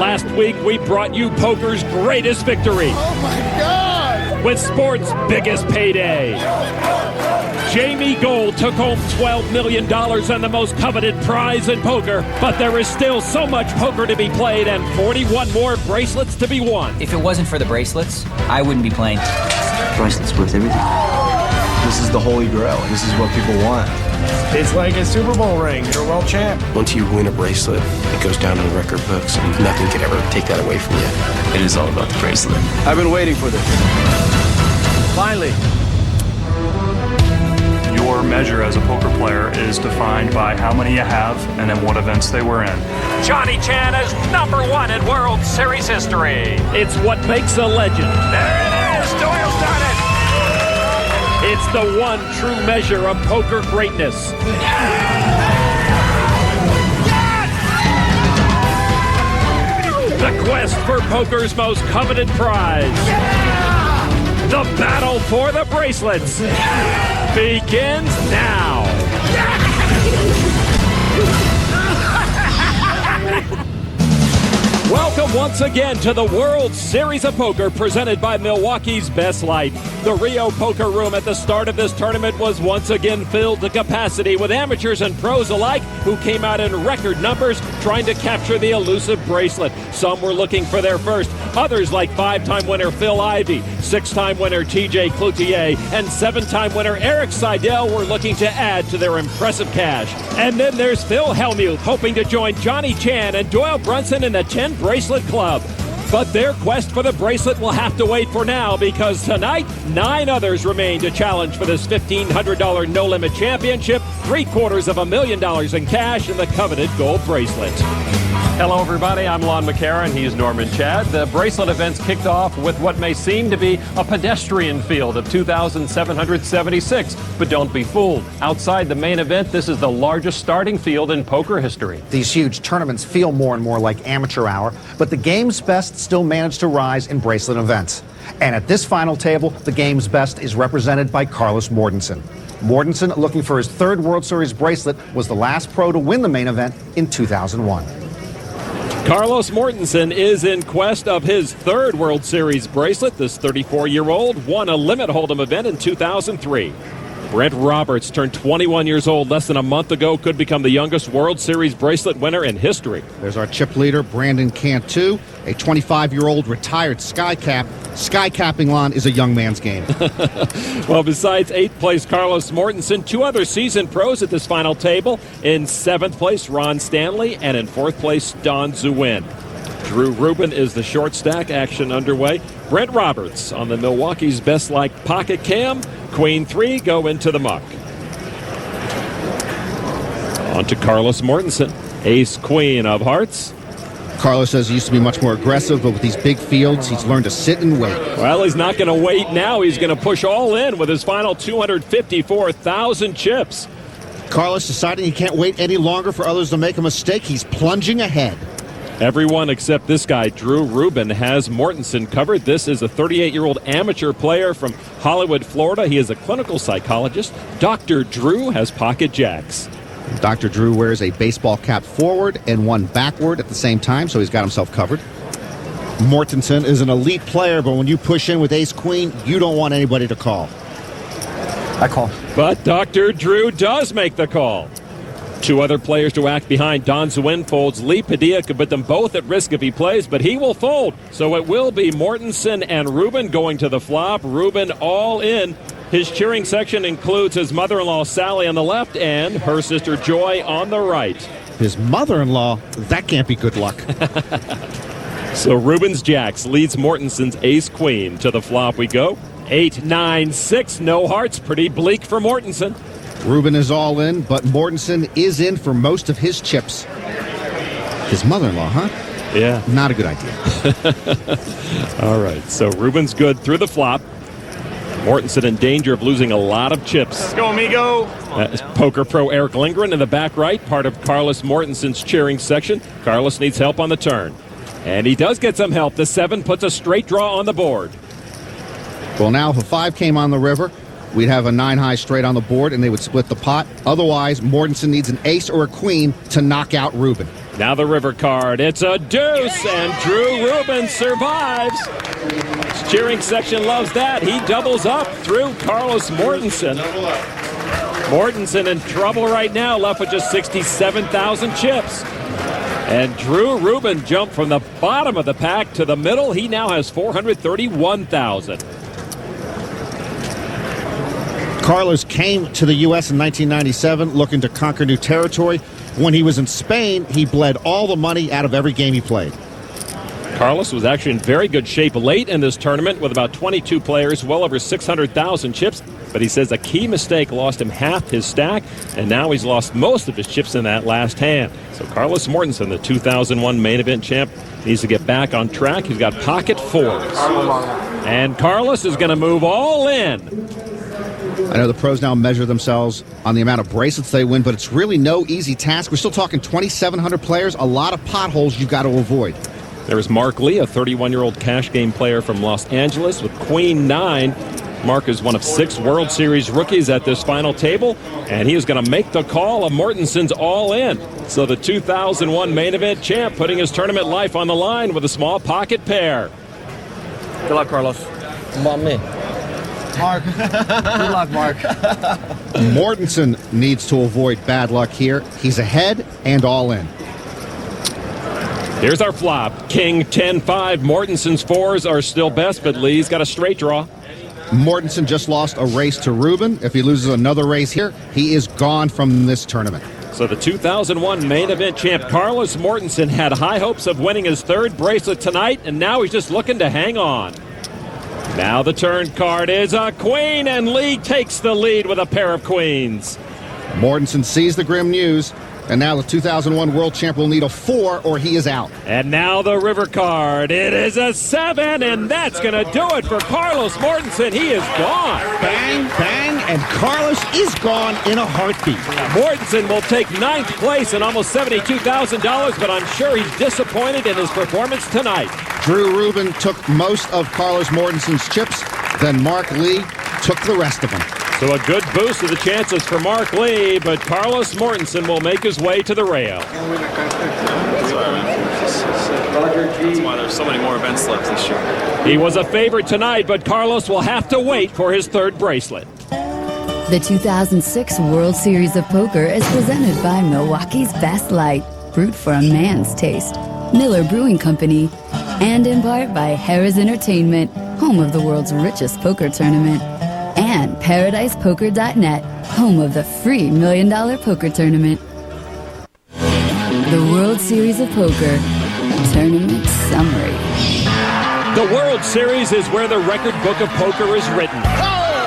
Last week, we brought you poker's greatest victory. Oh, my God! With sports' biggest payday. Jamie Gold took home $12 million and the most coveted prize in poker, but there is still so much poker to be played and 41 more bracelets to be won. If it wasn't for the bracelets, I wouldn't be playing. Bracelets worth everything. This is the holy grail. This is what people want. It's like a Super Bowl ring. You're a world champ. Once you win a bracelet, it goes down to the record books, and nothing can ever take that away from you. It is all about the bracelet. I've been waiting for this. Finally. Your measure as a poker player is defined by how many you have and then what events they were in. Johnny Chan is #1 in World Series history. It's what makes a legend. There it is. Doyle's done it. It's the one true measure of poker greatness. The quest for poker's most coveted prize. The battle for the bracelets begins now. Welcome once again to the World Series of Poker presented by Milwaukee's Best Light. The Rio Poker Room at the start of this tournament was once again filled to capacity with amateurs and pros alike who came out in record numbers trying to capture the elusive bracelet. Some were looking for their first. Others, like 5-time winner Phil Ivey, 6-time winner TJ Cloutier, and 7-time winner Eric Seidel were looking to add to their impressive cash. And then there's Phil Hellmuth, hoping to join Johnny Chan and Doyle Brunson in the 10 Bracelet Club. But their quest for the bracelet will have to wait for now because tonight, 9 others remain to challenge for this $1,500 no-limit championship, $750,000 in cash, and the coveted gold bracelet. Hello, everybody. I'm Lon McCarron. He's Norman Chad. The bracelet events kicked off with what may seem to be a pedestrian field of 2,776. But don't be fooled. Outside the main event, this is the largest starting field in poker history. These huge tournaments feel more and more like amateur hour, but the game's best still manage to rise in bracelet events. And at this final table, the game's best is represented by Carlos Mortensen. Mortensen, looking for his 3rd World Series bracelet, was the last pro to win the main event in 2001. Carlos Mortensen is in quest of his 3rd World Series bracelet. This 34-year-old won a limit hold'em event in 2003. Brent Roberts turned 21 years old less than a month ago, could become the youngest World Series bracelet winner in history. There's our chip leader, Brandon Cantu, a 25-year-old retired skycap. Skycapping, Lon, is a young man's game. Well, besides 8th place Carlos Mortensen, 2 other seasoned pros at this final table. In 7th place, Ron Stanley, and in 4th place, Don Zuwin. Drew Rubin is the short stack. Action underway. Brent Roberts on the Milwaukee's Best Like pocket cam. Queen 3 go into the muck. On to Carlos Mortensen. Ace Queen of hearts. Carlos says he used to be much more aggressive, but with these big fields, he's learned to sit and wait. Well, he's not going to wait now. He's going to push all in with his final 254,000 chips. Carlos deciding he can't wait any longer for others to make a mistake. He's plunging ahead. Everyone except this guy, Drew Rubin, has Mortensen covered. This is a 38-year-old amateur player from Hollywood, Florida. He is a clinical psychologist. Dr. Drew has pocket jacks. Dr. Drew wears a baseball cap forward and one backward at the same time, so he's got himself covered. Mortensen is an elite player, but when you push in with ace-queen, you don't want anybody to call. I call. But Dr. Drew does make the call. 2 other players to act behind. Don Zuwin folds. Lee Padilla could put them both at risk if he plays, but he will fold. So it will be Mortensen and Rubin going to the flop. Rubin all in. His cheering section includes his mother-in-law Sally on the left and her sister Joy on the right. His mother-in-law? That can't be good luck. So Rubin's jacks leads Mortensen's ace-queen. To the flop we go. 8, 9, 6, no hearts. Pretty bleak for Mortensen. Rubin is all in, but Mortensen is in for most of his chips. His mother-in-law, huh? Yeah. Not a good idea. All right, so Rubin's good through the flop. Mortensen in danger of losing a lot of chips. Let's go, amigo. Poker pro Eric Lindgren in the back right, part of Carlos Mortensen's cheering section. Carlos needs help on the turn. And he does get some help. The 7 puts a straight draw on the board. Well, now if a 5 came on the river, we'd have a 9-high straight on the board, and they would split the pot. Otherwise, Mortensen needs an ace or a queen to knock out Rubin. Now the river card. It's a deuce, and Drew Rubin survives. His cheering section loves that. He doubles up through Carlos Mortensen. Mortensen in trouble right now, left with just 67,000 chips. And Drew Rubin jumped from the bottom of the pack to the middle. He now has 431,000. Carlos came to the U.S. in 1997 looking to conquer new territory. When he was in Spain, he bled all the money out of every game he played. Carlos was actually in very good shape late in this tournament with about 22 players, well over 600,000 chips. But he says a key mistake lost him half his stack, and now he's lost most of his chips in that last hand. So Carlos Mortensen, the 2001 main event champ, needs to get back on track. He's got pocket fours. And Carlos is going to move all in. I know the pros now measure themselves on the amount of bracelets they win, but it's really no easy task. We're still talking 2,700 players, a lot of potholes you've got to avoid. There's Mark Lee, a 31-year-old cash game player from Los Angeles with Queen 9. Mark is one of 6 World Series rookies at this final table, and he is going to make the call of Mortensen's all-in. So the 2001 main event champ putting his tournament life on the line with a small pocket pair. Good luck, Carlos. Come on, me. Mark. Good luck, Mark. Mortensen needs to avoid bad luck here. He's ahead and all in. Here's our flop. King 10-5. Mortensen's fours are still best, but Lee's got a straight draw. Mortensen just lost a race to Rubin. If he loses another race here, he is gone from this tournament. So the 2001 main event champ Carlos Mortensen had high hopes of winning his 3rd bracelet tonight, and now he's just looking to hang on. Now the turn card is a queen, and Lee takes the lead with a pair of queens. Mortensen sees the grim news, and now the 2001 world champ will need a 4 or he is out. And now the river card. It is a 7, and that's going to do it for Carlos Mortensen. He is gone. Bang, bang, and Carlos is gone in a heartbeat. Mortensen will take 9th place and almost $72,000, but I'm sure he's disappointed in his performance tonight. Drew Rubin took most of Carlos Mortensen's chips, then Mark Lee took the rest of them. So a good boost to the chances for Mark Lee, but Carlos Mortensen will make his way to the rail. That's why there's so many more events left this year. He was a favorite tonight, but Carlos will have to wait for his 3rd bracelet. The 2006 World Series of Poker is presented by Milwaukee's Best Light, brewed for a man's taste, Miller Brewing Company, and in part by Harrah's Entertainment, home of the world's richest poker tournament, and ParadisePoker.net, home of the free $1 Million Poker Tournament. The World Series of Poker Tournament Summary. The World Series is where the record book of poker is written.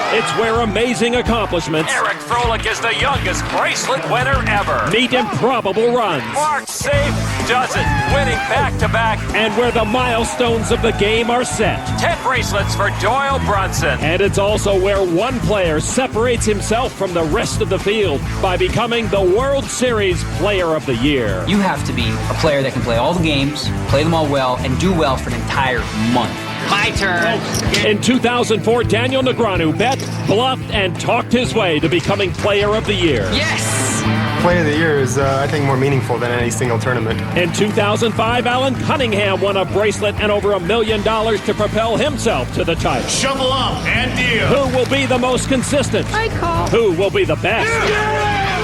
It's where amazing accomplishments. Eric Froelich is the youngest bracelet winner ever. Meet improbable runs. Mark safe does it, winning back-to-back. And where the milestones of the game are set. 10 bracelets for Doyle Brunson. And it's also where one player separates himself from the rest of the field by becoming the World Series Player of the Year. You have to be a player that can play all the games, play them all well, and do well for an entire month. My turn. In 2004, Daniel Negreanu bet, bluffed, and talked his way to becoming Player of the Year. Yes! Player of the Year is, I think, more meaningful than any single tournament. In 2005, Alan Cunningham won a bracelet and over $1 million to propel himself to the title. Shovel up and deal. Who will be the most consistent? I call. Who will be the best?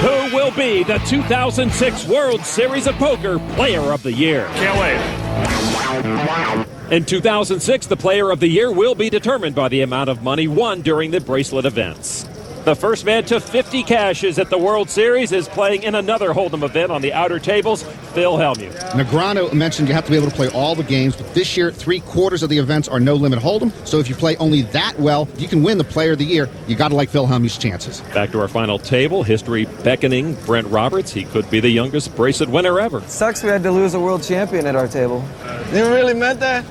Who will be the 2006 World Series of Poker Player of the Year? Can't wait. In 2006, the Player of the Year will be determined by the amount of money won during the bracelet events. The first man to 50 cashes at the World Series is playing in another Hold'em event on the outer tables, Phil Hellmuth. Negreanu mentioned you have to be able to play all the games, but this year, 3/4 of the events are no limit Hold'em, so if you play only that well, you can win the Player of the Year. You got to like Phil Hellmuth's chances. Back to our final table, history beckoning Brent Roberts. He could be the youngest bracelet winner ever. Sucks we had to lose a world champion at our table. You really meant that?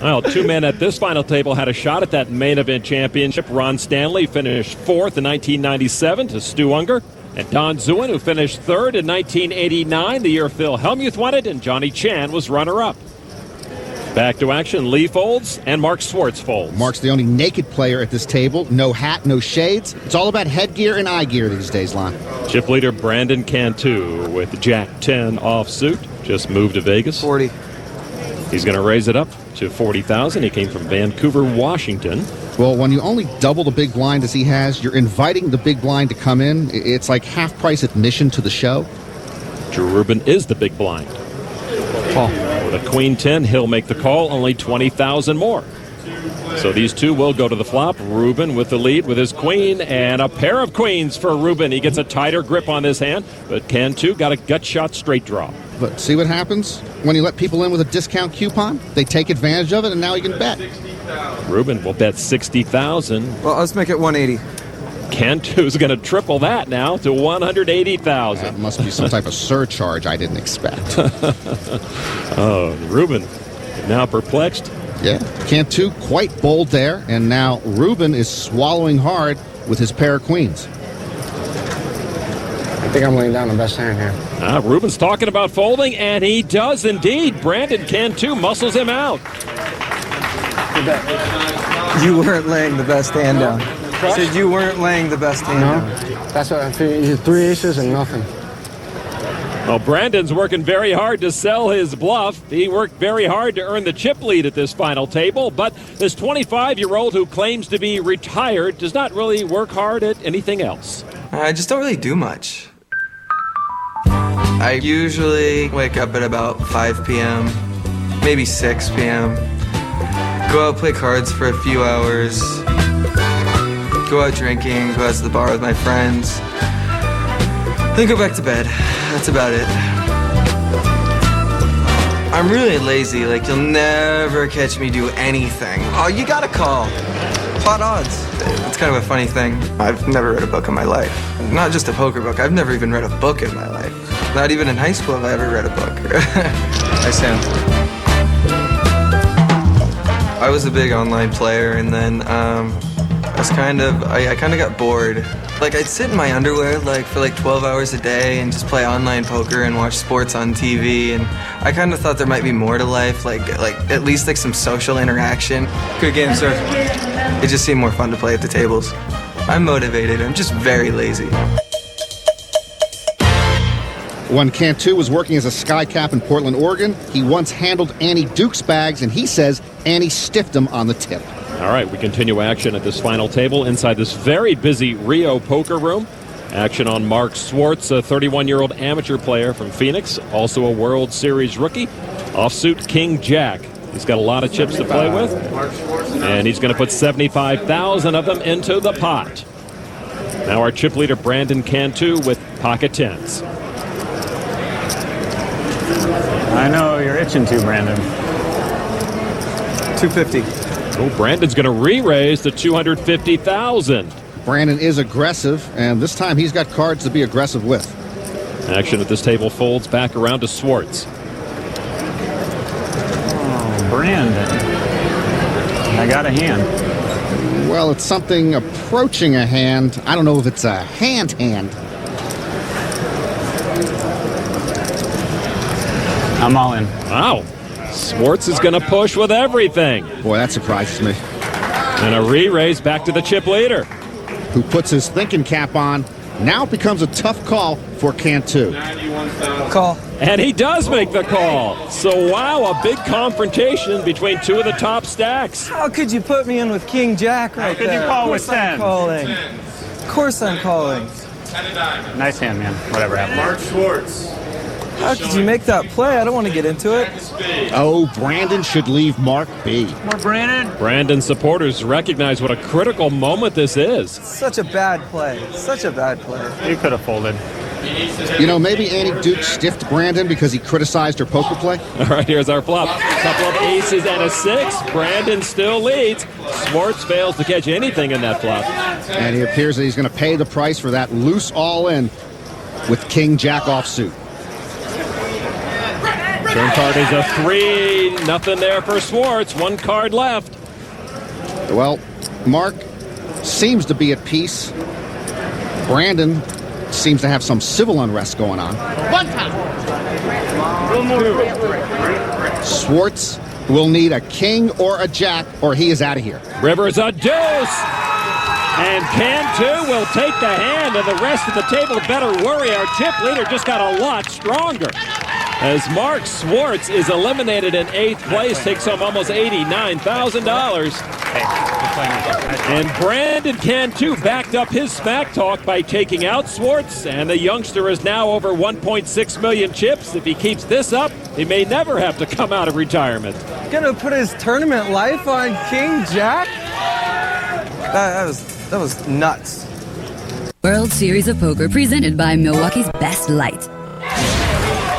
Well, 2 men at this final table had a shot at that main event championship. Ron Stanley finished 4th in 1997 to Stu Unger. And Don Zuin, who finished 3rd in 1989, the year Phil Hellmuth won it, and Johnny Chan was runner-up. Back to action. Lee folds and Mark Schwartz folds. Mark's the only naked player at this table. No hat, no shades. It's all about headgear and eye gear these days, Lon. Chip leader Brandon Cantu with Jack 10 offsuit. Just moved to Vegas. 40. He's going to raise it up to 40,000. He came from Vancouver, Washington. Well, when you only double the big blind as he has, you're inviting the big blind to come in. It's like half-price admission to the show. Drew Rubin is the big blind. Call. With a queen 10, he'll make the call, only 20,000 more. So these two will go to the flop. Rubin with the lead with his queen, and a pair of queens for Rubin. He gets a tighter grip on this hand, but Cantu got a gut shot straight draw. But see what happens when you let people in with a discount coupon? They take advantage of it, and now you can bet. Rubin will bet 60,000. Well, let's make it 180. Cantu's going to triple that now to 180,000. That must be some type of surcharge I didn't expect. Oh, Rubin now perplexed. Yeah, Cantu quite bold there, and now Rubin is swallowing hard with his pair of queens. I think I'm laying down the best hand here. Rubin's talking about folding, and he does indeed. Brandon Cantu muscles him out. You weren't laying the best hand down. Said you weren't laying the best hand down. That's what I figured. 3 aces and nothing. Well, Brandon's working very hard to sell his bluff. He worked very hard to earn the chip lead at this final table, but this 25-year-old who claims to be retired does not really work hard at anything else. I just don't really do much. I usually wake up at about 5 p.m., maybe 6 p.m., go out, play cards for a few hours, go out drinking, go out to the bar with my friends, then go back to bed. That's about it. I'm really lazy. Like, you'll never catch me do anything. Oh, you gotta call. Hot odds. It's kind of a funny thing. I've never read a book in my life. Not just a poker book. I've never even read a book in my life. Not even in high school have I ever read a book. I Sam. I was a big online player, and then I kind of got bored. Like, I'd sit in my underwear for 12 hours a day and just play online poker and watch sports on TV, and I kind of thought there might be more to life, like at least some social interaction. Good game, sir. It just seemed more fun to play at the tables. I'm motivated. I'm just very lazy. When Cantu was working as a sky cap in Portland, Oregon, he once handled Annie Duke's bags, and he says Annie stiffed him on the tip. All right, we continue action at this final table inside this very busy Rio poker room. Action on Mark Schwartz, a 31-year-old amateur player from Phoenix, also a World Series rookie. Offsuit King Jack. He's got a lot of chips to play with, and he's going to put 75,000 of them into the pot. Now our chip leader Brandon Cantu with pocket tens. I know you're itching to, Brandon. 250. Oh, Brandon's going to re-raise to 250,000. Brandon is aggressive, and this time he's got cards to be aggressive with. Action at this table folds back around to Schwartz. Oh, Brandon. I got a hand. Well, it's something approaching a hand. I don't know if it's a hand. I'm all in. Wow. Schwartz is going to push with everything. Boy, that surprises me. And a re-raise back to the chip leader, who puts his thinking cap on. Now it becomes a tough call for Cantu. Call. And he does make the call. So, wow, a big confrontation between two of the top stacks. How could you put me in with King Jack right there? How could you call with 10? Of course I'm calling. Nice hand, man. Whatever happened. Mark Schwartz. How could you make that play? I don't want to get into it. Oh, Brandon should leave Mark be. More Brandon. Brandon supporters recognize what a critical moment this is. Such a bad play. Such a bad play. You could have folded. You know, maybe Annie Duke stiffed Brandon because he criticized her poker play. All right, here's our flop. A couple of aces and a 6. Brandon still leads. Schwartz fails to catch anything in that flop. And he appears that he's going to pay the price for that loose all-in with King Jack offsuit. Turn card is a 3. Nothing there for Schwartz. 1 card left. Well, Mark seems to be at peace. Brandon seems to have some civil unrest going on. One time. Schwartz will need a king or a jack, or he is out of here. River's a deuce. And Cantu will take the hand, and the rest of the table better worry. Our chip leader just got a lot stronger. As Mark Swartz is eliminated in 8th place, takes home almost $89,000. And Brandon Cantu backed up his smack talk by taking out Swartz, and the youngster is now over 1.6 million chips. If he keeps this up, he may never have to come out of retirement. Gonna put his tournament life on King Jack? That was nuts. World Series of Poker presented by Milwaukee's Best Light.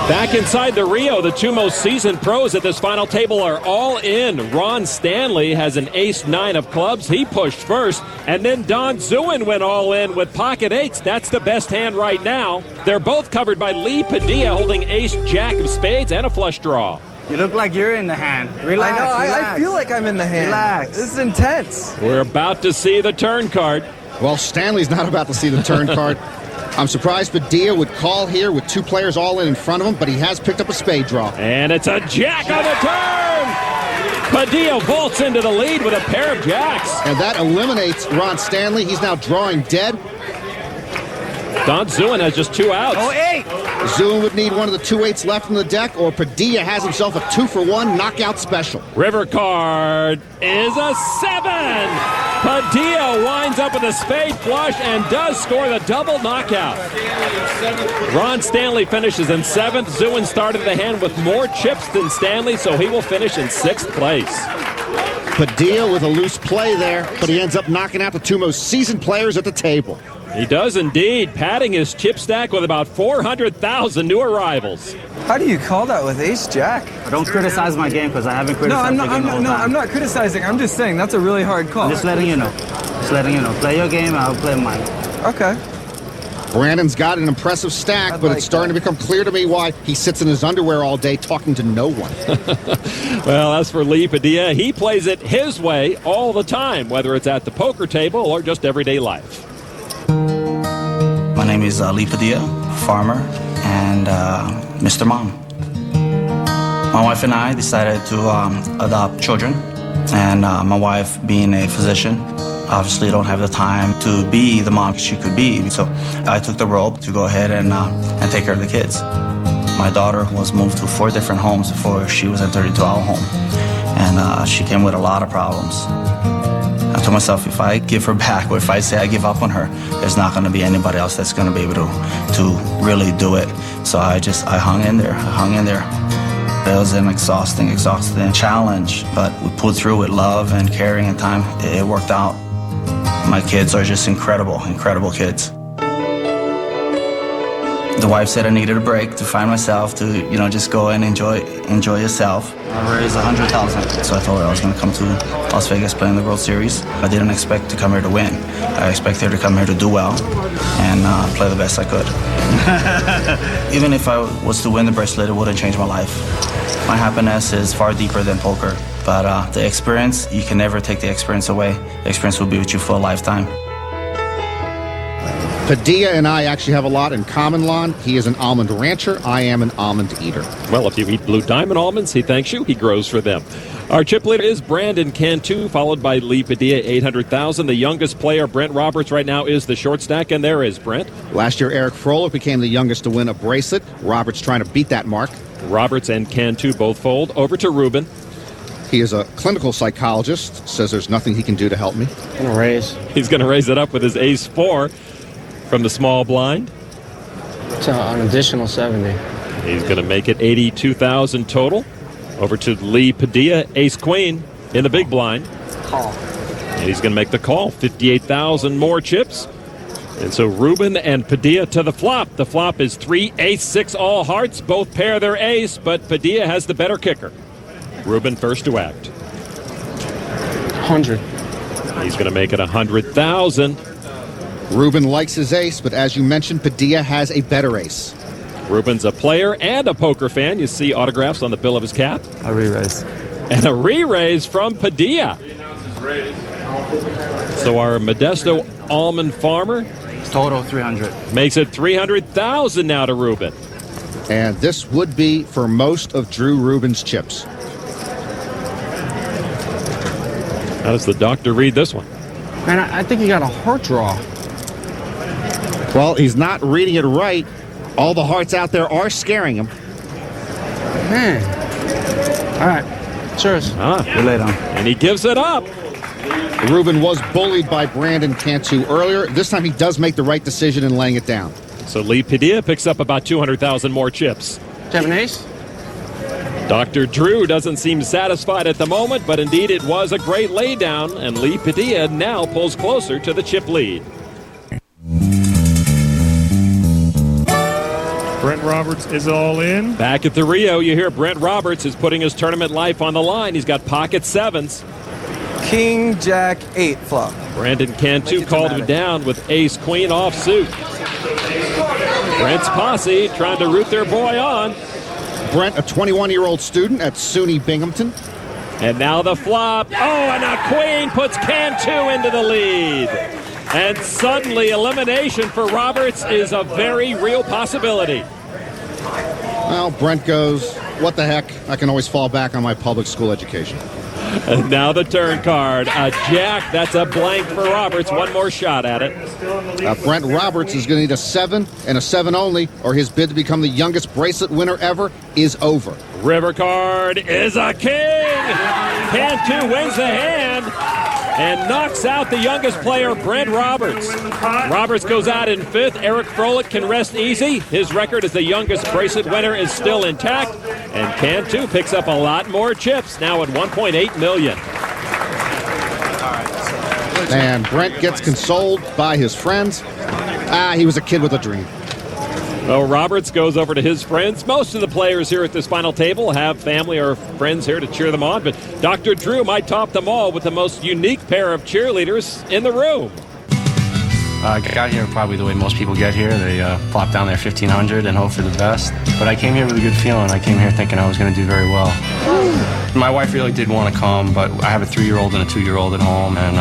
Back inside the Rio, the two most seasoned pros at this final table are all in. Ron Stanley has an ace-9 of clubs. He pushed first. And then Don Zuin went all in with pocket eights. That's the best hand right now. They're both covered by Lee Padilla holding ace-jack of spades and a flush draw. You look like you're in the hand. Relax, I know, relax. I feel like I'm in the hand. Relax. This is intense. We're about to see the turn card. Well, Stanley's not about to see the turn card. I'm surprised Padilla would call here with two players all in front of him, but he has picked up a spade draw. And it's a jack on the turn! Padilla vaults into the lead with a pair of jacks. And that eliminates Ron Stanley. He's now drawing dead. Don Zuin has just 2 outs. Oh, 8! Zuin would need one of the 2 eights left in the deck, or Padilla has himself a 2-for-1 knockout special. River card is a 7. Padilla winds up with a spade flush and does score the double knockout. Ron Stanley finishes in 7th. Zuin started the hand with more chips than Stanley, so he will finish in 6th place. Padilla with a loose play there, but he ends up knocking out the two most seasoned players at the table. He does indeed, padding his chip stack with about 400,000 new arrivals. How do you call that with ace-jack? Don't criticize my game because I haven't criticized the game the whole time. I'm not criticizing. I'm just saying that's a really hard call. I'm just letting you know. Just letting you know. Play your game, I'll play mine. Okay. Brandon's got an impressive stack, but it's starting to become clear to me why he sits in his underwear all day talking to no one. Well, as for Lee Padilla, he plays it his way all the time, whether it's at the poker table or just everyday life. My name is Lee Padilla, farmer, and Mr. Mom. My wife and I decided to adopt children, and my wife, being a physician, obviously don't have the time to be the mom she could be. So I took the rope to go ahead and take care of the kids. My daughter was moved to 4 different homes before she was entered into our home, and she came with a lot of problems. I told myself, if I give her back, or if I say I give up on her, there's not going to be anybody else that's going to be able to really do it. So I hung in there. It was an exhausting challenge, but we pulled through with love and caring and time. It worked out. My kids are just incredible kids. The wife said I needed a break to find myself, to just go and enjoy yourself. I raised $100,000, so I told her I was going to come to Las Vegas playing the World Series. I didn't expect to come here to win. I expected to come here to do well and play the best I could. Even if I was to win the bracelet, it wouldn't change my life. My happiness is far deeper than poker, but the experience, you can never take the experience away. The experience will be with you for a lifetime. Padilla and I actually have a lot in common, Lon. He is an almond rancher. I am an almond eater. Well, if you eat Blue Diamond almonds, he thanks you. He grows for them. Our chip leader is Brandon Cantu, followed by Lee Padilla, 800,000. The youngest player, Brent Roberts, right now is the short stack, and there is Brent. Last year, Eric Froelich became the youngest to win a bracelet. Roberts trying to beat that mark. Roberts and Cantu both fold. Over to Ruben. He is a clinical psychologist, says there's nothing he can do to help me. Gonna raise. He's going to raise it up with his ace-4 from the small blind. It's an additional 70. He's going to make it 82,000 total. Over to Lee Padilla, ace-queen in the big blind. Call. And he's going to make the call, 58,000 more chips. And so Ruben and Padilla to the flop. The flop is 3, ace, 6, all hearts. Both pair their ace, but Padilla has the better kicker. Ruben first to act. 100. He's going to make it 100,000. Ruben likes his ace, but as you mentioned, Padilla has a better ace. Ruben's a player and a poker fan. You see autographs on the bill of his cap. A re-raise. And a re-raise from Padilla. So our Modesto almond farmer Total 300. makes it 300,000 now to Ruben. And this would be for most of Drew Ruben's chips. How does the doctor read this one? Man, I think he got a heart draw. Well, he's not reading it right. All the hearts out there are scaring him. Man. All right. Cheers. You're late on. And he gives it up. Ruben was bullied by Brandon Cantu earlier. This time he does make the right decision in laying it down. So Lee Padilla picks up about 200,000 more chips. Japanese? Dr. Drew doesn't seem satisfied at the moment, but indeed it was a great laydown, and Lee Padilla now pulls closer to the chip lead. Brent Roberts is all in. Back at the Rio, you hear Brent Roberts is putting his tournament life on the line. He's got pocket sevens. King, Jack, 8 flop. Brandon Cantu called him down with ace, queen offsuit. Brent's posse trying to root their boy on. Brent, a 21-year-old student at SUNY Binghamton. And now the flop. Oh, and a queen puts Cantu into the lead. And suddenly elimination for Roberts is a very real possibility. Well, Brent goes, what the heck? I can always fall back on my public school education. And now the turn card. A jack. That's a blank for Roberts. One more shot at it. Brent Roberts is going to need a 7 and a 7 only, or his bid to become the youngest bracelet winner ever is over. River card is a king. Cantu wins the hand and knocks out the youngest player, Brent Roberts. Roberts goes out in 5th. Eric Froelich can rest easy. His record as the youngest bracelet winner is still intact. And Cantu picks up a lot more chips, now at $1.8 million. And Brent gets consoled by his friends. He was a kid with a dream. Well, Roberts goes over to his friends. Most of the players here at this final table have family or friends here to cheer them on, but Dr. Drew might top them all with the most unique pair of cheerleaders in the room. I got here probably the way most people get here. They plop down their 1,500 and hope for the best. But I came here with a good feeling. I came here thinking I was going to do very well. My wife really did want to come, but I have a 3-year-old and a 2-year-old at home, and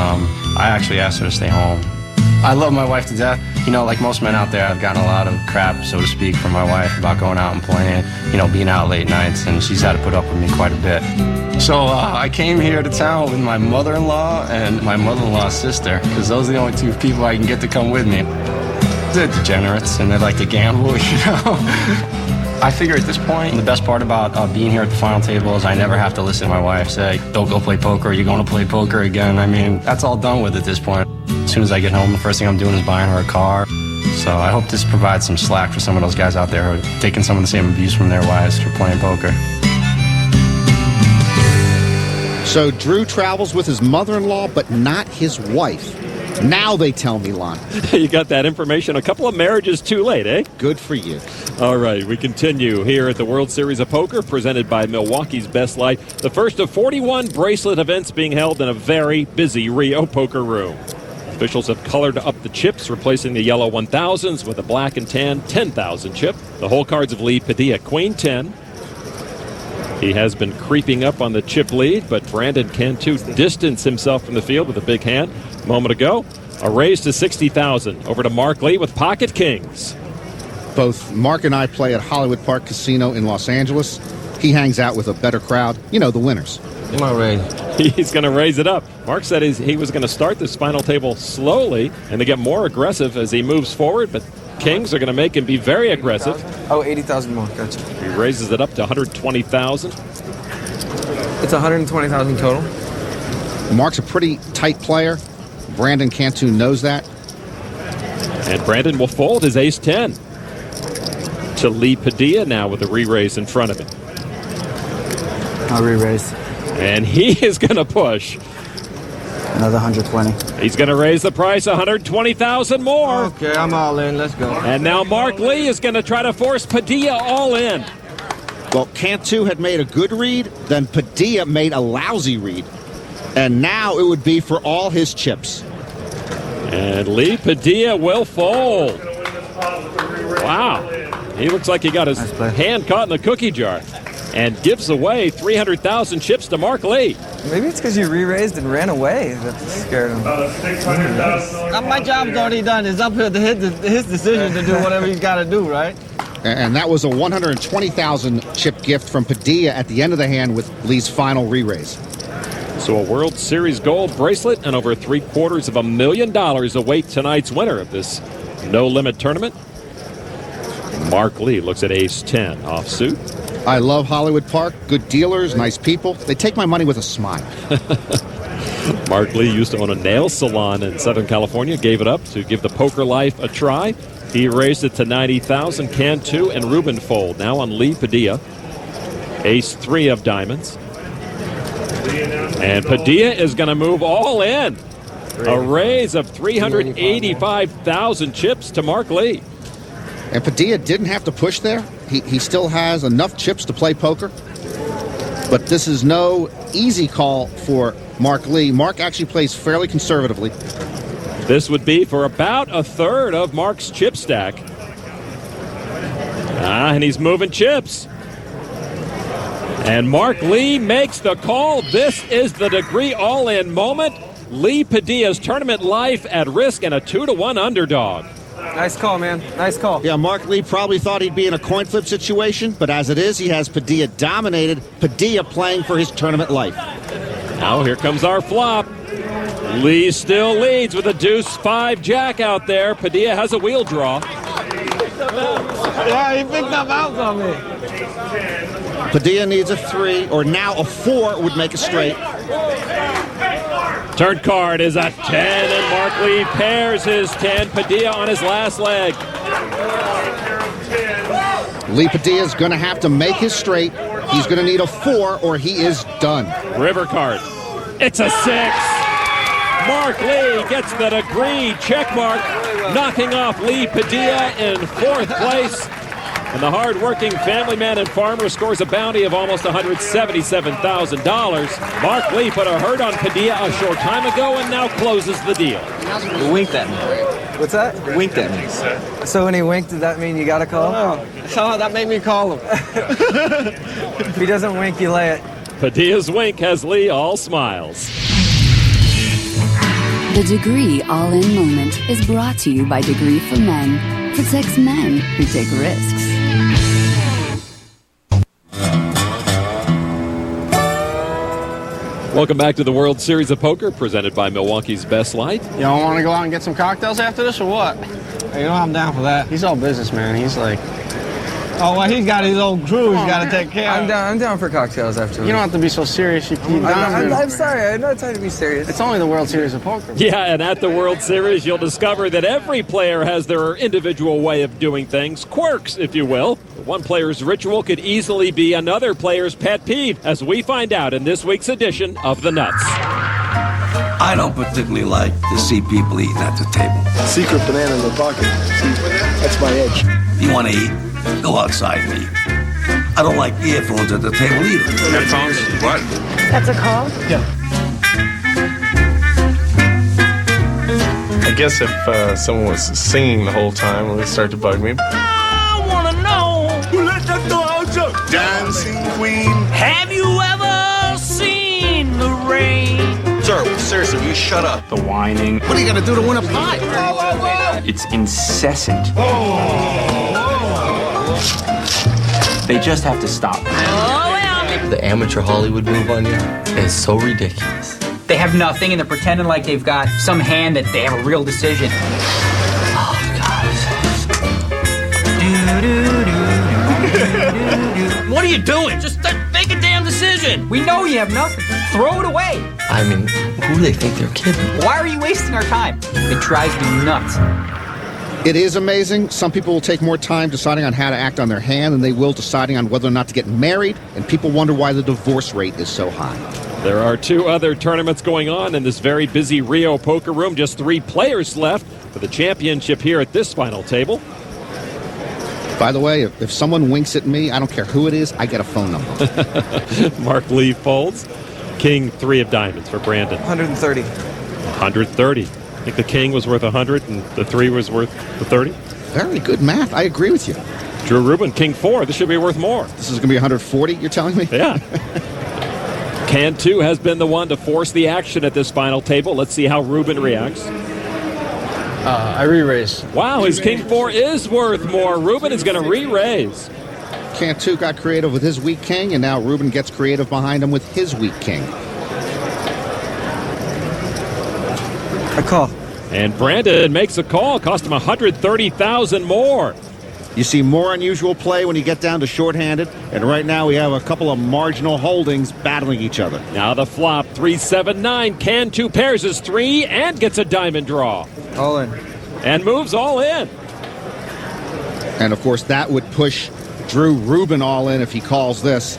I actually asked her to stay home. I love my wife to death. You know, like most men out there, I've gotten a lot of crap, so to speak, from my wife about going out and playing, you know, being out late nights, and she's had to put up with me quite a bit. So I came here to town with my mother-in-law and my mother-in-law's sister, because those are the only 2 people I can get to come with me. They're degenerates, and they like to gamble, you know. I figure at this point, the best part about being here at the final table is I never have to listen to my wife say, don't go play poker, you're going to play poker again. I mean, that's all done with at this point. As soon as I get home, the first thing I'm doing is buying her a car. So I hope this provides some slack for some of those guys out there who are taking some of the same abuse from their wives for playing poker. So Drew travels with his mother-in-law, but not his wife. Now they tell me, Lon. You got that information a couple of marriages too late, eh? Good for you. All right, we continue here at the World Series of Poker, presented by Milwaukee's Best Light. The first of 41 bracelet events being held in a very busy Rio poker room. Officials have colored up the chips, replacing the yellow 1000s with a black and tan 10,000 chip. The hole cards of Lee Padilla, Queen 10. He has been creeping up on the chip lead, but Brandon Cantu distanced himself from the field with a big hand. A moment ago, a raise to 60,000. Over to Mark Lee with Pocket Kings. Both Mark and I play at Hollywood Park Casino in Los Angeles. He hangs out with a better crowd. You know, the winners. Come on, Ray. He's going to raise it up. Mark said he was going to start this final table slowly and to get more aggressive as he moves forward, but Kings are going to make him be very aggressive. Oh, 80,000 more. Gotcha. He raises it up to 120,000. It's 120,000 total. Mark's a pretty tight player. Brandon Cantu knows that. And Brandon will fold his ace-10 to Lee Padilla now with a re-raise in front of him. I'll re-raise. And he is going to push. Another 120. He's going to raise the price 120,000 more. Okay, I'm all in. Let's go. And now Mark Lee is going to try to force Padilla all in. Well, Cantu had made a good read, then Padilla made a lousy read. And now it would be for all his chips. And Lee Padilla will fold. Wow. He looks like he got his hand caught in the cookie jar. And gives away 300,000 chips to Mark Lee. Maybe it's because you re-raised and ran away that scared him. My job's already done. It's up here to his decision to do whatever he's got to do, right? And that was a 120,000 chip gift from Padilla at the end of the hand with Lee's final re-raise. So a World Series gold bracelet and over $750,000 await tonight's winner of this no-limit tournament. Mark Lee looks at ace-10 offsuit. I love Hollywood Park. Good dealers, nice people. They take my money with a smile. Mark Lee used to own a nail salon in Southern California, gave it up to give the poker life a try. He raised it to $90,000. Cantu and Ruben fold. Now on Lee Padilla. Ace-3 of diamonds. And Padilla is going to move all in. A raise of 385,000 chips to Mark Lee. And Padilla didn't have to push there. He still has enough chips to play poker. But this is no easy call for Mark Lee. Mark actually plays fairly conservatively. This would be for about a third of Mark's chip stack. And he's moving chips. And Mark Lee makes the call. This is the degree all-in moment. Lee Padilla's tournament life at risk and a 2-1 underdog. Nice call, man. Nice call. Yeah, Mark Lee probably thought he'd be in a coin flip situation, but as it is, he has Padilla dominated. Padilla playing for his tournament life. Now here comes our flop. Lee still leads with a deuce-5 jack out there. Padilla has a wheel draw. Yeah, he picked up outs on me. Padilla needs a 3, or now a 4 would make a straight. Turn card is a 10, and Mark Lee pairs his 10. Padilla on his last leg. Lee Padilla's going to have to make his straight. He's going to need a 4, or he is done. River card. It's a 6. Mark Lee gets the degree check mark, knocking off Lee Padilla in 4th place. And the hard-working family man and farmer scores a bounty of almost $177,000. Mark Lee put a hurt on Padilla a short time ago and now closes the deal. You winked at me. What's that? You winked at me. So when he winked, did that mean you got to call? Oh, so that made me call him. If he doesn't wink, you lay it. Padilla's wink has Lee all smiles. The Degree All-In Moment is brought to you by Degree for Men. Protects men who take risks. Welcome back to the World Series of Poker, presented by Milwaukee's Best Light. You don't want to go out and get some cocktails after this or what? You know, I'm down for that. He's all business, man. He's like, oh, well, he's got his own crew he's got to take care of. I'm down for cocktails after. You don't have to be so serious. I'm sorry. I'm not trying to be serious. It's only the World Series of Poker. Yeah, and at the World Series, you'll discover that every player has their individual way of doing things, quirks, if you will. One player's ritual could easily be another player's pet peeve, as we find out in this week's edition of The Nuts. I don't particularly like to see people eating at the table. Secret banana in the pocket. See, that's my edge. You want to eat? Go outside and eat. I don't like earphones at the table either. Headphones? What? That's a call? Yeah. I guess if someone was singing the whole time, it would start to bug me. I want to know who let the dogs out. Dancing Queen. Have you ever seen the rain? Sir, seriously, will you shut up? The whining. What are you going to do to win a pie? It's incessant. They just have to stop. The amateur Hollywood move on you is so ridiculous. They have nothing and they're pretending like they've got some hand that they have a real decision. Oh, God. What are you doing? Just make a damn decision. We know you have nothing. Throw it away. I mean, who do they think they're kidding? Why are you wasting our time? It drives me nuts. It is amazing. Some people will take more time deciding on how to act on their hand than they will deciding on whether or not to get married, and people wonder why the divorce rate is so high. There are 2 other tournaments going on in this very busy Rio poker room. Just 3 players left for the championship here at this final table. By the way, if someone winks at me, I don't care who it is, I get a phone number. Mark Lee folds. King 3 of diamonds for Brandon. 130. 130. I think the king was worth 100 and the 3 was worth the 30. Very good math. I agree with you. Drew Rubin, king 4. This should be worth more. This is going to be 140, you're telling me? Yeah. Cantu has been the one to force the action at this final table. Let's see how Rubin reacts. I re-raise. Wow, his king 4 is worth more. Rubin is going to re-raise. Cantu got creative with his weak king, and now Rubin gets creative behind him with his weak king. I call. And Brandon makes a call. Cost him $130,000 more. You see more unusual play when you get down to shorthanded, and right now we have a couple of marginal holdings battling each other. Now the flop, 3-7-9. Cantu pairs his 3 and gets a diamond draw. All in. And moves all in. And, of course, that would push Drew Rubin all in if he calls this,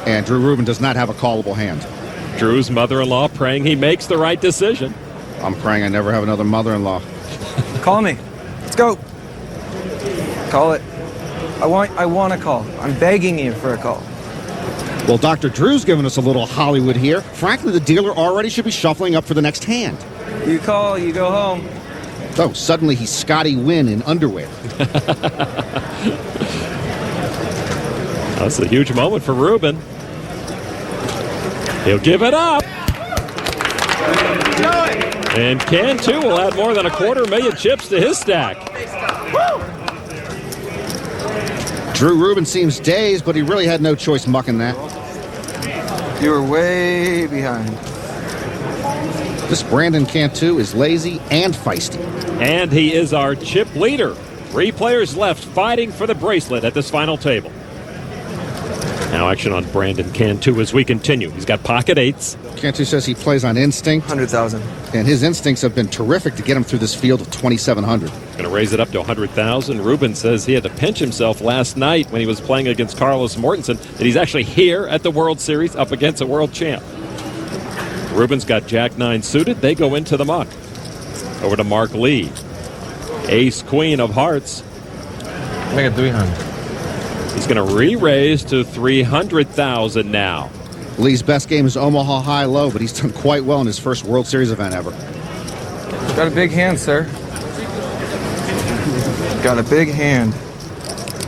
and Drew Rubin does not have a callable hand. Drew's mother-in-law praying he makes the right decision. I'm praying I never have another mother-in-law. Call me. Let's go. Call it. I want a call. I'm begging you for a call. Well, Dr. Drew's given us a little Hollywood here. Frankly, the dealer already should be shuffling up for the next hand. You call, you go home. Oh, suddenly he's Scotty Wynn in underwear. That's a huge moment for Rubin. He'll give it up. And Cantu will add more than $250,000 chips to his stack. Drew Rubin seems dazed, but he really had no choice mucking that. You were way behind. This Brandon Cantu is lazy and feisty. And he is our chip leader. 3 players left fighting for the bracelet at this final table. Now action on Brandon Cantu as we continue. He's got pocket 8s. Cantu says he plays on instinct. 100,000. And his instincts have been terrific to get him through this field of 2,700. Going to raise it up to 100,000. Rubin says he had to pinch himself last night when he was playing against Carlos Mortensen that he's actually here at the World Series up against a world champ. Rubin's got Jack 9 suited. They go into the muck. Over to Mark Lee. Ace Queen of Hearts. Make it 300. He's going to re-raise to 300,000 now. Lee's best game is Omaha high-low, but he's done quite well in his first World Series event ever. Got a big hand, sir. Got a big hand.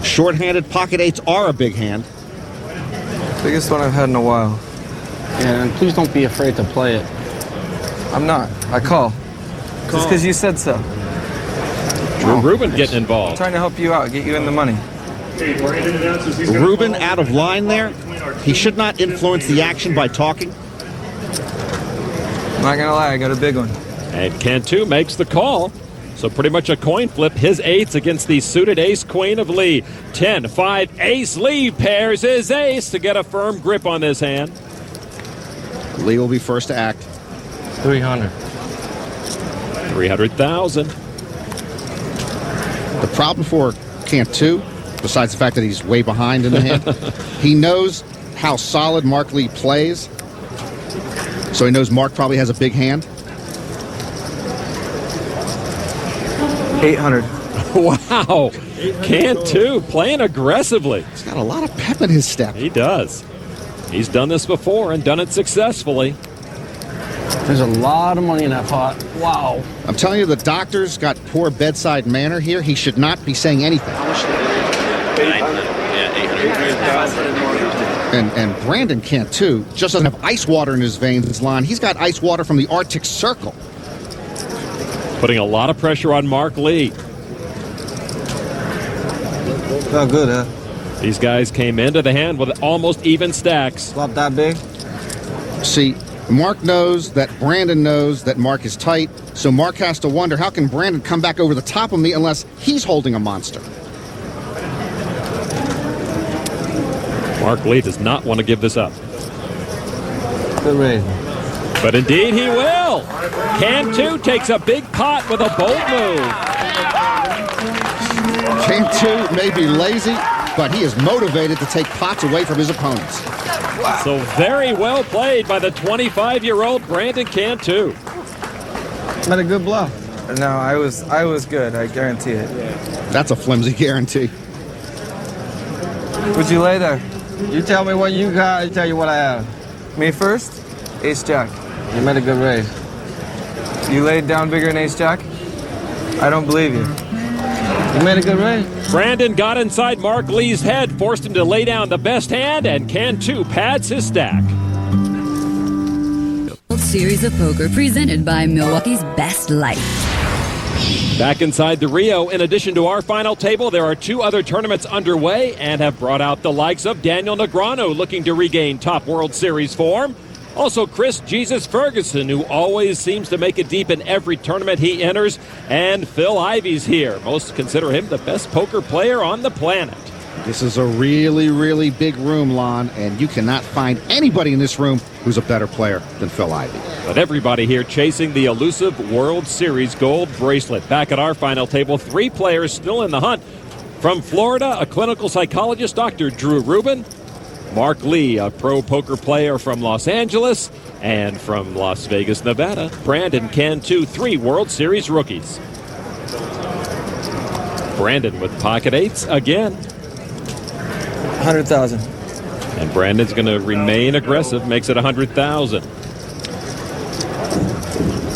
Short-handed pocket 8s are a big hand. Biggest one I've had in a while. Yeah, and please don't be afraid to play it. I'm not. I call. Just because you said so. Drew Rubin getting involved. I'm trying to help you out, get you in the money. Rubin out of line there. He should not influence the action by talking. I'm not going to lie, I got a big one. And Cantu makes the call. So pretty much a coin flip. His 8s against the suited Ace Queen of Lee. 10-5 Ace. Lee pairs his ace to get a firm grip on this hand. Lee will be first to act. 300. 300,000. The problem for Cantu, besides the fact that he's way behind in the hand, he knows how solid Mark Lee plays. So he knows Mark probably has a big hand. 800. Wow. Cantu playing aggressively. He's got a lot of pep in his step. He does. He's done this before and done it successfully. There's a lot of money in that pot. Wow. I'm telling you, the doctor's got poor bedside manner here. He should not be saying anything. And Brandon Cantu just doesn't have ice water in his veins, Lon. He's got ice water from the Arctic Circle. Putting a lot of pressure on Mark Lee. Felt good, huh? These guys came into the hand with almost even stacks. Flop that big? See, Mark knows that Brandon knows that Mark is tight, so Mark has to wonder, how can Brandon come back over the top of me unless he's holding a monster? Mark Lee does not want to give this up. Good raise. But indeed he will. Cantu takes a big pot with a bold move. Cantu may be lazy, but he is motivated to take pots away from his opponents. So very well played by the 25-year-old Brandon Cantu. Not a good bluff. No, I was good. I guarantee it. That's a flimsy guarantee. Would you lay there? You tell me what you got, I tell you what I have. Me first? Ace Jack. You made a good raise. You laid down bigger than Ace Jack? I don't believe you. You made a good raise. Brandon got inside Mark Lee's head, forced him to lay down the best hand, and Cantu pads his stack. World Series of Poker presented by Milwaukee's Best Light. Back inside the Rio, in addition to our final table, there are 2 other tournaments underway and have brought out the likes of Daniel Negreanu looking to regain top World Series form, Also, Chris Jesus Ferguson, who always seems to make it deep in every tournament he enters. And Phil Ivey's here. Most consider him the best poker player on the planet. This is a really, really big room, Lon, and you cannot find anybody in this room who's a better player than Phil Ivey. But everybody here chasing the elusive World Series gold bracelet. Back at our final table, 3 players still in the hunt. From Florida, a clinical psychologist, Dr. Drew Rubin. Mark Lee, a pro poker player from Los Angeles. And from Las Vegas, Nevada, Brandon Cantu, 3 World Series rookies. Brandon with pocket 8s again. 100,000. And Brandon's going to remain aggressive, makes it 100,000.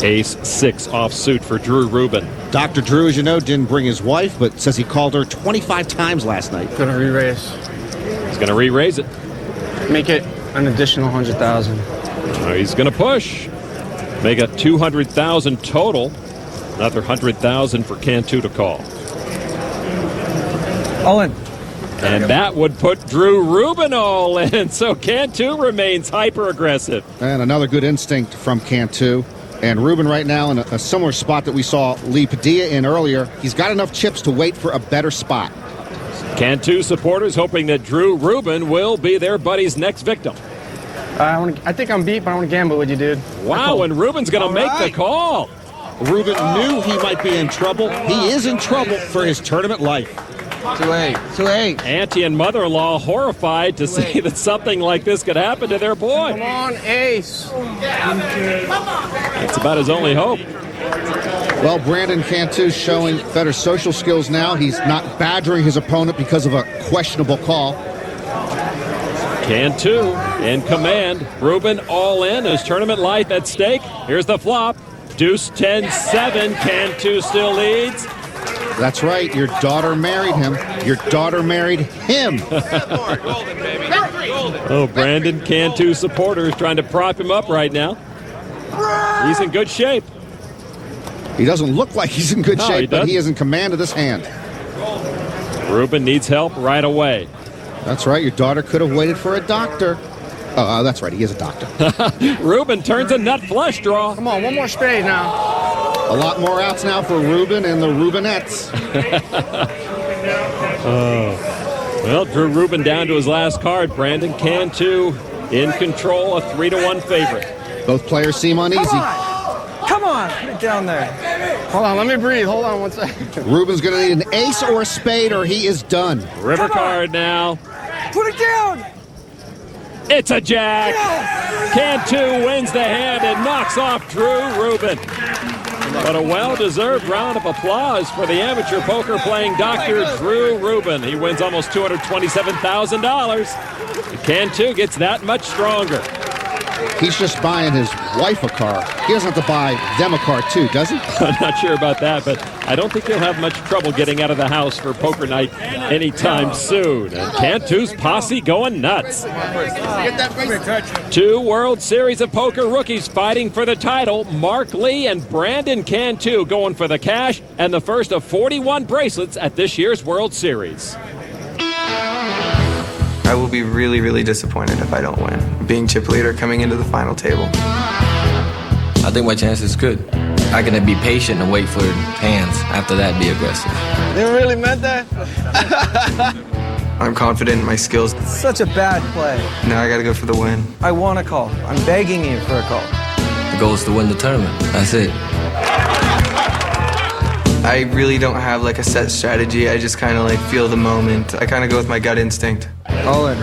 Ace 6 off suit for Drew Rubin. Dr. Drew, as you know, didn't bring his wife, but says he called her 25 times last night. Gonna re-raise. He's going to re-raise it. Make it an additional 100,000. He's going to push. Make it 200,000 total. Another 100,000 for Cantu to call. All in. And that would put Drew Rubin all in. So Cantu remains hyper-aggressive. And another good instinct from Cantu. And Rubin right now in a similar spot that we saw Lee Padilla in earlier. He's got enough chips to wait for a better spot. Cantu supporters hoping that Drew Rubin will be their buddy's next victim. I think I'm beat, but I want to gamble with you, dude. Wow, and Rubin's going to make the call. Rubin knew he might be in trouble. He is in trouble for his tournament life. 2-8. Auntie and mother-in-law horrified to see that something like this could happen to their boy. Come on, ace. That's about his only hope. Well, Brandon Cantu's showing better social skills now. He's not badgering his opponent because of a questionable call. Cantu in command. Rubin all in. His tournament life at stake. Here's the flop. Deuce 10-7. Cantu still leads. That's right. Your daughter married him. Your daughter married him. Oh, Brandon Cantu supporters trying to prop him up right now. He's in good shape. He doesn't look like he's in good shape, but he is in command of this hand. Rubin needs help right away. That's right. Your daughter could have waited for a doctor. Oh, that's right. He is a doctor. Rubin turns a nut flush draw. Come on, one more spade now. A lot more outs now for Rubin and the Rubinettes. Well, Drew Rubin down to his last card. Brandon Cantu in control, a 3-1 favorite. Both players seem uneasy. Come on, put it down there. Hold on, let me breathe. Hold on one second. Rubin's going to need an ace or a spade or he is done. River card now. Put it down. It's a jack. Yes. Cantu wins the hand and knocks off Drew Rubin. But a well-deserved round of applause for the amateur poker playing Dr. Drew Rubin. He wins almost $227,000. Cantu gets that much stronger. He's just buying his wife a car. He doesn't have to buy them a car too, does he? I'm not sure about that, but I don't think he'll have much trouble getting out of the house for poker night anytime soon. And Cantu's posse going nuts. Two World Series of Poker rookies fighting for the title. Mark Lee and Brandon Cantu going for the cash and the first of 41 bracelets at this year's World Series. I will be really, really disappointed if I don't win. Being chip leader coming into the final table. I think my chance is good. I can be patient and wait for hands. After that, be aggressive. You really meant that? I'm confident in my skills. It's such a bad play. Now I gotta go for the win. I want a call. I'm begging you for a call. The goal is to win the tournament. That's it. I really don't have like a set strategy. I just kind of like feel the moment. I kind of go with my gut instinct. All in.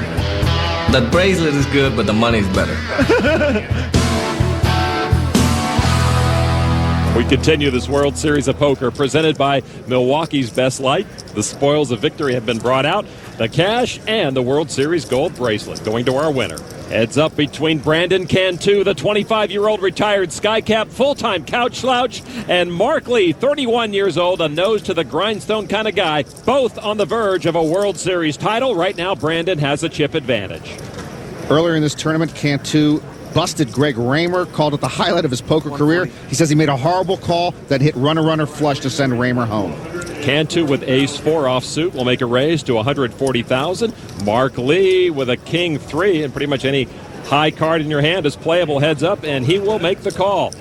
That bracelet is good, but the money's better. We continue this World Series of Poker presented by Milwaukee's Best Light. The spoils of victory have been brought out. The cash and the World Series gold bracelet going to our winner. Heads up between Brandon Cantu, the 25-year-old retired skycap full-time couch slouch, and Mark Lee, 31 years old, a nose-to-the-grindstone kind of guy, both on the verge of a World Series title. Right now, Brandon has a chip advantage. Earlier in this tournament, Cantu busted Greg Raymer, called it the highlight of his poker career. He says he made a horrible call that hit runner flush to send Raymer home. Cantu with ace-4 offsuit will make a raise to $140,000. Mark Lee with a king-3 and pretty much any high card in your hand is playable heads up, and he will make the call.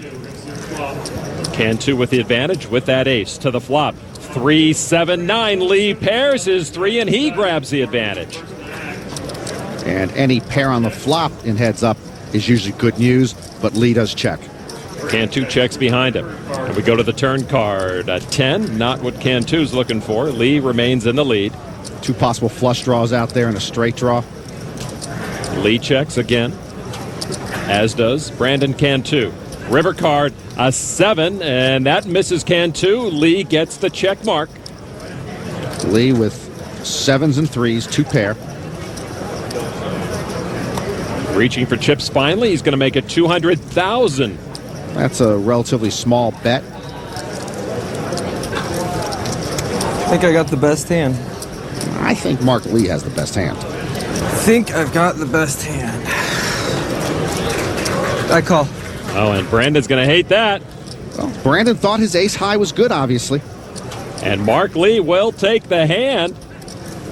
Cantu with the advantage with that ace to the flop. 3-7-9. Lee pairs his 3, and he grabs the advantage. And any pair on the flop in heads up is usually good news, but Lee does check. Cantu checks behind him. And we go to the turn card. 10, not what Cantu's looking for. Lee remains in the lead. 2 possible flush draws out there and a straight draw. Lee checks again, as does Brandon Cantu. River card, a 7, and that misses Cantu. Lee gets the check mark. Lee with 7s and 3s, 2 pair. Reaching for chips finally. He's going to make it 200,000. That's a relatively small bet. I think I got the best hand. I think Mark Lee has the best hand. I think I've got the best hand. I call. Oh, and Brandon's going to hate that. Well, Brandon thought his ace high was good, obviously. And Mark Lee will take the hand.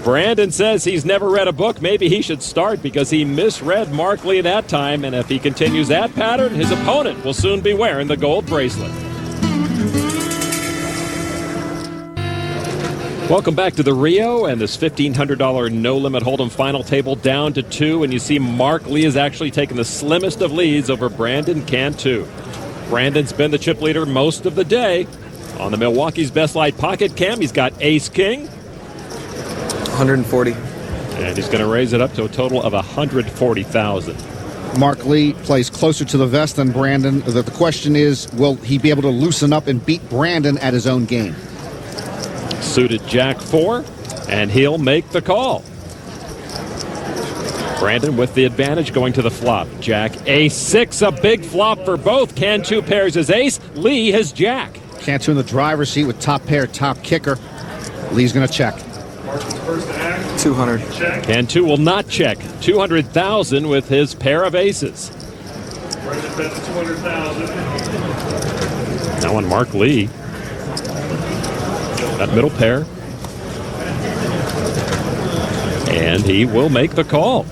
Brandon says he's never read a book. Maybe he should start because he misread Mark Lee that time. And if he continues that pattern, his opponent will soon be wearing the gold bracelet. Welcome back to the Rio and this $1,500 no-limit hold'em final table down to 2. And you see Mark Lee has actually taken the slimmest of leads over Brandon Cantu. Brandon's been the chip leader most of the day. On the Milwaukee's Best Light Pocket Cam, he's got ace-king. 140. And he's going to raise it up to a total of 140,000. Mark Lee plays closer to the vest than Brandon. The question is, will he be able to loosen up and beat Brandon at his own game? Suited Jack 4, and he'll make the call. Brandon with the advantage going to the flop. Jack A6, a big flop for both. Cantu pairs his ace. Lee his jack. Cantu in the driver's seat with top pair, top kicker. Lee's going to check. 200. Cantu will not check. 200,000 with his pair of aces. Now on Mark Lee. That middle pair. And he will make the call.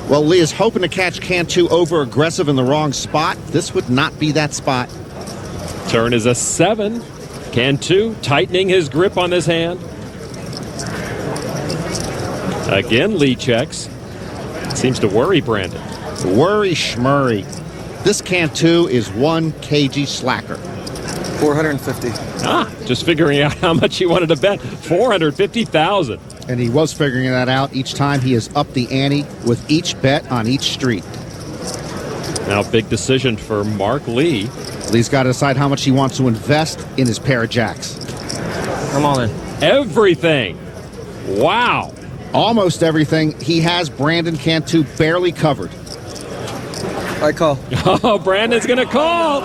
Well, Lee is hoping to catch Cantu over aggressive in the wrong spot. This would not be that spot. Turn is a 7. Cantu tightening his grip on this hand. Again, Lee checks. Seems to worry Brandon. Worry schmurry. This Cantu is 1 kg slacker. 450. Just figuring out how much he wanted to bet. 450,000. And he was figuring that out each time. He has upped the ante with each bet on each street. Now, big decision for Mark Lee. Lee's got to decide how much he wants to invest in his pair of jacks. I'm all in. Everything. Wow. Almost everything. He has Brandon Cantu barely covered. I call. Oh, Brandon's going to call.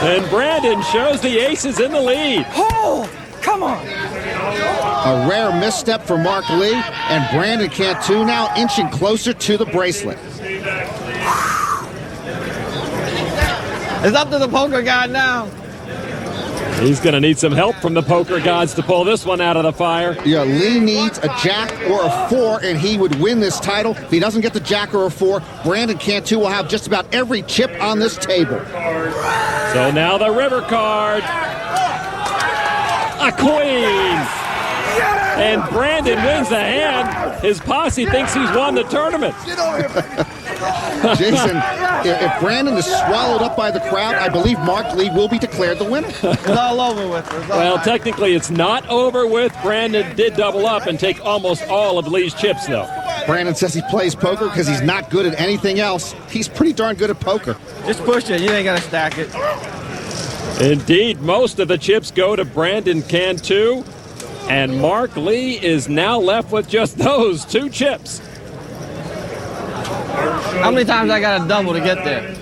And Brandon shows the aces in the lead. Oh, come on. A rare misstep for Mark Lee, and Brandon Cantu now inching closer to the bracelet. It's up to the poker god now. He's going to need some help from the poker gods to pull this one out of the fire. Yeah, Lee needs a jack or a 4, and he would win this title. If he doesn't get the jack or a 4, Brandon Cantu will have just about every chip on this table. So now the river card. A queen. And Brandon wins the hand. His posse thinks he's won the tournament. Jason, if Brandon is swallowed up by the crowd, I believe Mark Lee will be declared the winner. It's all over with. Well, technically, it's not over with. Brandon did double up and take almost all of Lee's chips, though. Brandon says he plays poker because he's not good at anything else. He's pretty darn good at poker. Just push it. You ain't got to stack it. Indeed, most of the chips go to Brandon Cantu, and Mark Lee is now left with just those 2 chips. How many times I got to double to get there?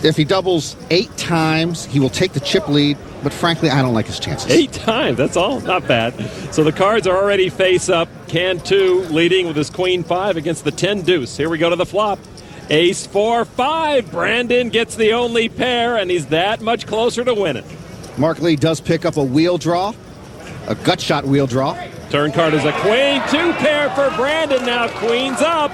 If he doubles 8 times, he will take the chip lead, but frankly, I don't like his chances. 8 times, that's all. Not bad. So the cards are already face up. Cantu leading with his queen 5 against the 10 deuce. Here we go to the flop. Ace 4, 5. Brandon gets the only pair, and he's that much closer to winning. Mark Lee does pick up a wheel draw, a gut shot wheel draw. Turn card is a queen. 2 pair for Brandon now. Queen's up.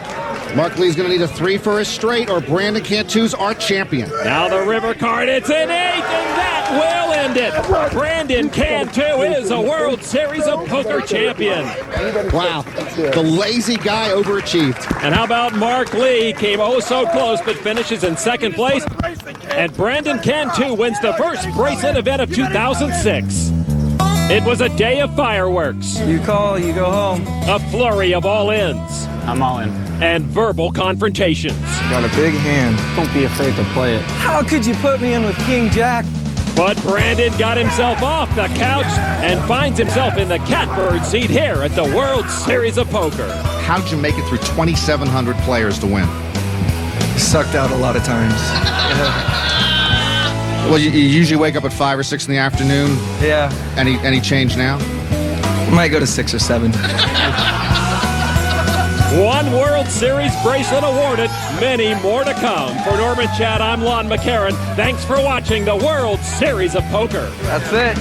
Mark Lee's going to need a 3 for his straight, or Brandon Cantu's our champion. Now the river card, it's an 8, and that will end it. Brandon Cantu is a World Series of Poker champion. Wow, the lazy guy overachieved. And how about Mark Lee? Came oh so close, but finishes in second place. And Brandon Cantu wins the first bracelet event of 2006. It was a day of fireworks. You call, you go home. A flurry of all-ins. I'm all in. And verbal confrontations. Got a big hand. Don't be afraid to play it. How could you put me in with King Jack? But Brandon got himself off the couch and finds himself in the catbird seat here at the World Series of Poker. How'd you make it through 2,700 players to win? Sucked out a lot of times. Well, you usually wake up at 5 or 6 in the afternoon. Yeah. Any change now? Might go to 6 or 7. One World Series bracelet awarded, many more to come. For Norman Chad, I'm Lon McCarran. Thanks for watching the World Series of Poker. That's it.